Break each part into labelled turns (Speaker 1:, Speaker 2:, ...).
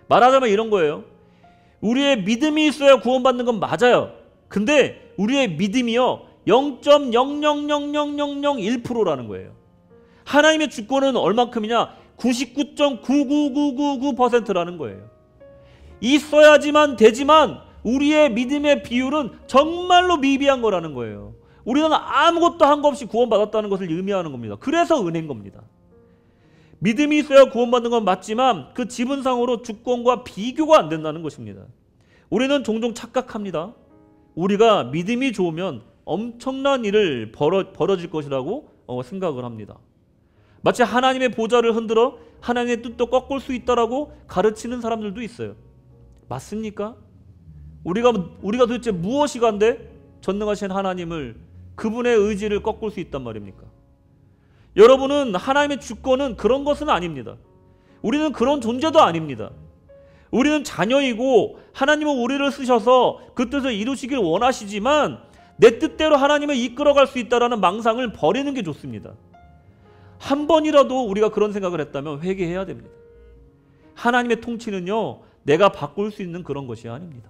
Speaker 1: 말하자면 이런 거예요. 우리의 믿음이 있어야 구원받는 건 맞아요. 근데 우리의 믿음이요 0.0000001%라는 거예요. 하나님의 주권은 얼만큼이냐? 99.99999%라는 거예요. 있어야지만 되지만 우리의 믿음의 비율은 정말로 미비한 거라는 거예요. 우리는 아무것도 한 것 없이 구원받았다는 것을 의미하는 겁니다. 그래서 은혜인 겁니다. 믿음이 있어야 구원받는 건 맞지만 그 지분상으로 주권과 비교가 안 된다는 것입니다. 우리는 종종 착각합니다. 우리가 믿음이 좋으면 엄청난 일을 벌어질 것이라고 생각을 합니다. 마치 하나님의 보좌를 흔들어 하나님의 뜻도 꺾을 수 있다라고 가르치는 사람들도 있어요. 맞습니까? 우리가 도대체 무엇이 간데 전능하신 하나님을, 그분의 의지를 꺾을 수 있단 말입니까? 여러분은 하나님의 주권은 그런 것은 아닙니다. 우리는 그런 존재도 아닙니다. 우리는 자녀이고 하나님은 우리를 쓰셔서 그 뜻을 이루시길 원하시지만 내 뜻대로 하나님을 이끌어갈 수 있다는 망상을 버리는 게 좋습니다. 한 번이라도 우리가 그런 생각을 했다면 회개해야 됩니다. 하나님의 통치는요, 내가 바꿀 수 있는 그런 것이 아닙니다.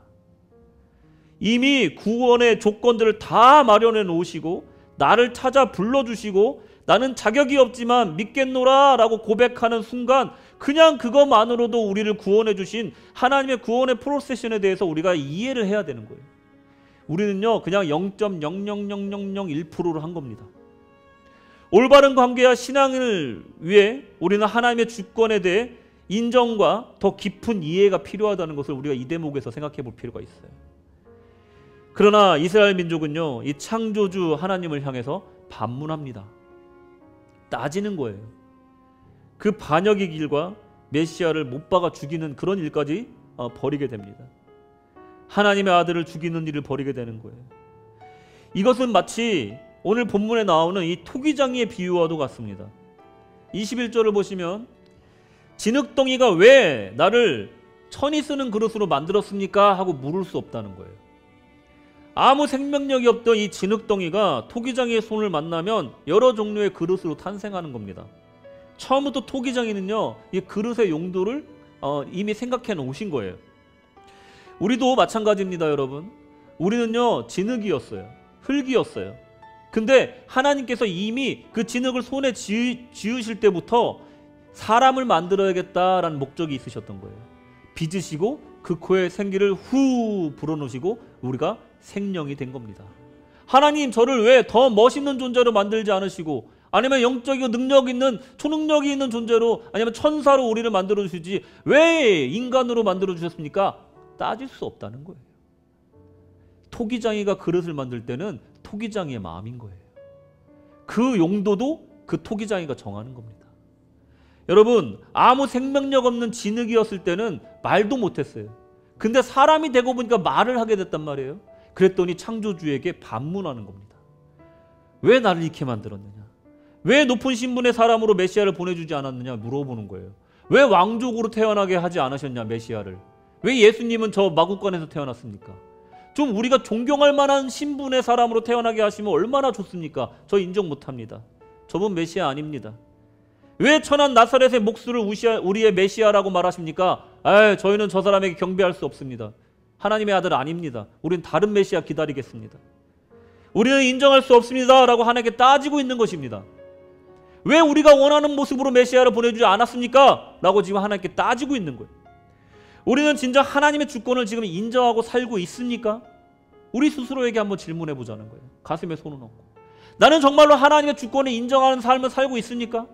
Speaker 1: 이미 구원의 조건들을 다 마련해 놓으시고 나를 찾아 불러주시고 나는 자격이 없지만 믿겠노라 라고 고백하는 순간 그냥 그것만으로도 우리를 구원해 주신 하나님의 구원의 프로세션에 대해서 우리가 이해를 해야 되는 거예요. 우리는요 그냥 0.00001%로 한 겁니다. 올바른 관계와 신앙을 위해 우리는 하나님의 주권에 대해 인정과 더 깊은 이해가 필요하다는 것을 우리가 이 대목에서 생각해 볼 필요가 있어요. 그러나 이스라엘 민족은요 이 창조주 하나님을 향해서 반문합니다. 따지는 거예요. 그 반역의 길과 메시아를 못 박아 죽이는 그런 일까지 벌이게 됩니다. 하나님의 아들을 죽이는 일을 벌이게 되는 거예요. 이것은 마치 오늘 본문에 나오는 이 토기장이의 비유와도 같습니다. 21절을 보시면 진흙덩이가 왜 나를 천이 쓰는 그릇으로 만들었습니까? 하고 물을 수 없다는 거예요. 아무 생명력이 없던 이 진흙덩이가 토기장이의 손을 만나면 여러 종류의 그릇으로 탄생하는 겁니다. 처음부터 토기장이는요 이 그릇의 용도를 이미 생각해 놓으신 거예요. 우리도 마찬가지입니다, 여러분. 우리는요 진흙이었어요. 흙이었어요. 근데 하나님께서 이미 그 진흙을 손에 쥐으실 때부터 사람을 만들어야겠다라는 목적이 있으셨던 거예요. 빚으시고 그 코에 생기를 후 불어넣으시고 우리가 생명이 된 겁니다. 하나님 저를 왜 더 멋있는 존재로 만들지 않으시고 아니면 영적이고 능력 있는 초능력이 있는 존재로 아니면 천사로 우리를 만들어 주시지 왜 인간으로 만들어 주셨습니까? 따질 수 없다는 거예요. 토기장이가 그릇을 만들 때는 토기장이의 마음인 거예요. 그 용도도 그 토기장이가 정하는 겁니다. 여러분 아무 생명력 없는 진흙이었을 때는 말도 못했어요. 근데 사람이 되고 보니까 말을 하게 됐단 말이에요. 그랬더니 창조주에게 반문하는 겁니다. 왜 나를 이렇게 만들었느냐? 왜 높은 신분의 사람으로 메시아를 보내주지 않았느냐 물어보는 거예요. 왜 왕족으로 태어나게 하지 않으셨냐 메시아를? 왜 예수님은 저 마구간에서 태어났습니까? 좀 우리가 존경할 만한 신분의 사람으로 태어나게 하시면 얼마나 좋습니까? 저 인정 못합니다. 저분 메시아 아닙니다. 왜 천한 나사렛의 목수를 우리의 메시아라고 말하십니까? 저희는 저 사람에게 경배할 수 없습니다. 하나님의 아들 아닙니다. 우린 다른 메시아 기다리겠습니다. 우리는 인정할 수 없습니다 라고 하나님께 따지고 있는 것입니다. 왜 우리가 원하는 모습으로 메시아를 보내주지 않았습니까? 라고 지금 하나님께 따지고 있는 거예요. 우리는 진짜 하나님의 주권을 지금 인정하고 살고 있습니까? 우리 스스로에게 한번 질문해 보자는 거예요. 가슴에 손을 얹고 나는 정말로 하나님의 주권을 인정하는 삶을 살고 있습니까?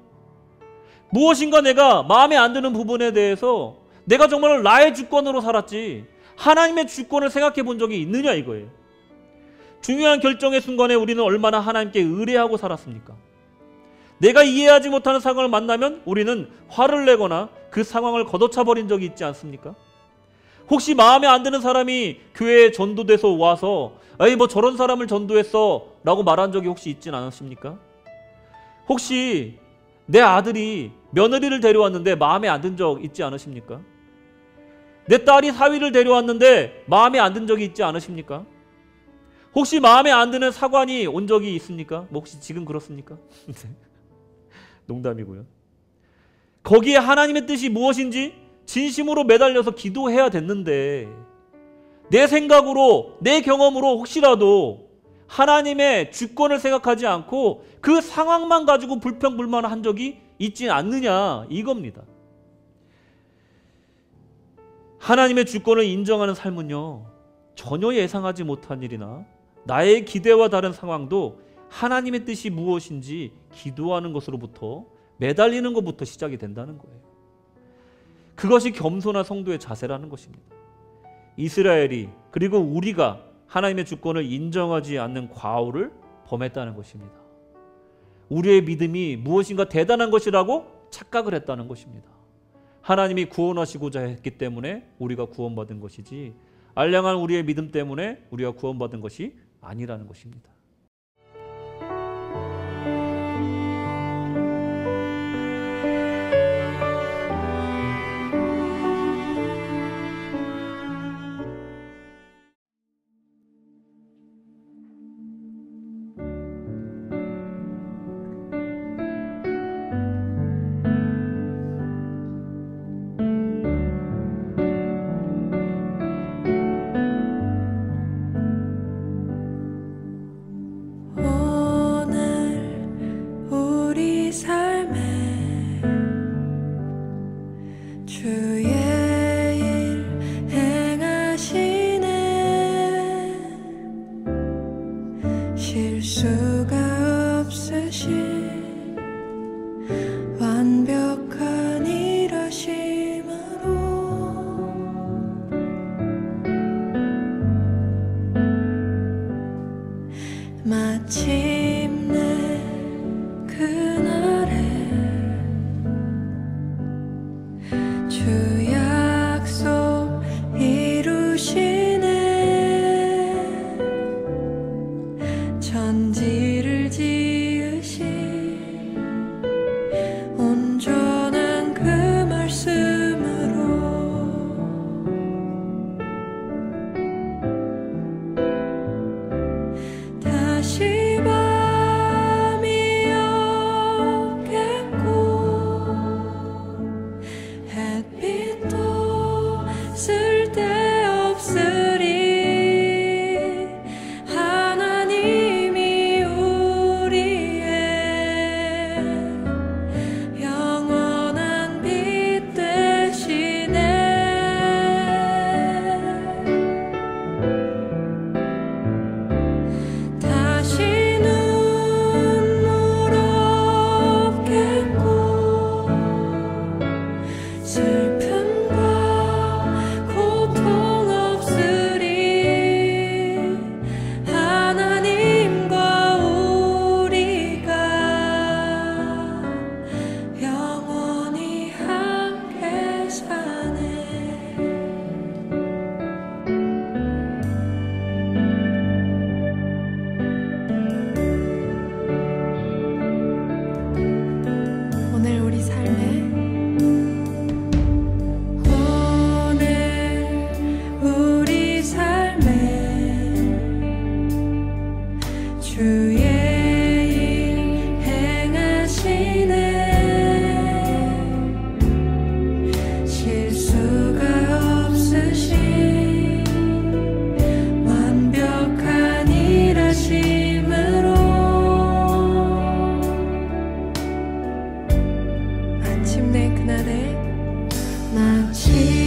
Speaker 1: 무엇인가 내가 마음에 안 드는 부분에 대해서 내가 정말 나의 주권으로 살았지 하나님의 주권을 생각해 본 적이 있느냐 이거예요. 중요한 결정의 순간에 우리는 얼마나 하나님께 의뢰하고 살았습니까? 내가 이해하지 못하는 상황을 만나면 우리는 화를 내거나 그 상황을 걷어차버린 적이 있지 않습니까? 혹시 마음에 안 드는 사람이 교회에 전도돼서 와서 뭐 저런 사람을 전도했어 라고 말한 적이 혹시 있진 않으십니까? 혹시 내 아들이 며느리를 데려왔는데 마음에 안 든 적 있지 않으십니까? 내 딸이 사위를 데려왔는데 마음에 안 든 적이 있지 않으십니까? 혹시 마음에 안 드는 사관이 온 적이 있습니까? 뭐 혹시 지금 그렇습니까? 농담이고요. 거기에 하나님의 뜻이 무엇인지 진심으로 매달려서 기도해야 됐는데 내 생각으로 내 경험으로 혹시라도 하나님의 주권을 생각하지 않고 그 상황만 가지고 불평불만한 적이 있지 않느냐 이겁니다. 하나님의 주권을 인정하는 삶은요, 전혀 예상하지 못한 일이나 나의 기대와 다른 상황도 하나님의 뜻이 무엇인지 기도하는 것으로부터, 매달리는 것부터 시작이 된다는 거예요. 그것이 겸손한 성도의 자세라는 것입니다. 이스라엘이, 그리고 우리가 하나님의 주권을 인정하지 않는 과오를 범했다는 것입니다. 우리의 믿음이 무엇인가 대단한 것이라고 착각을 했다는 것입니다. 하나님이 구원하시고자 했기 때문에 우리가 구원받은 것이지, 알량한 우리의 믿음 때문에 우리가 구원받은 것이 아니라는 것입니다.
Speaker 2: 실수가 없으신 완벽한 일하심으로 마침내 그날에 주 약속 이루시네. 천지를 지으신 온전한 그 말씀으로 다시 밤이 없겠고 햇빛도 쓸데없으리. 마침내 그날에 마치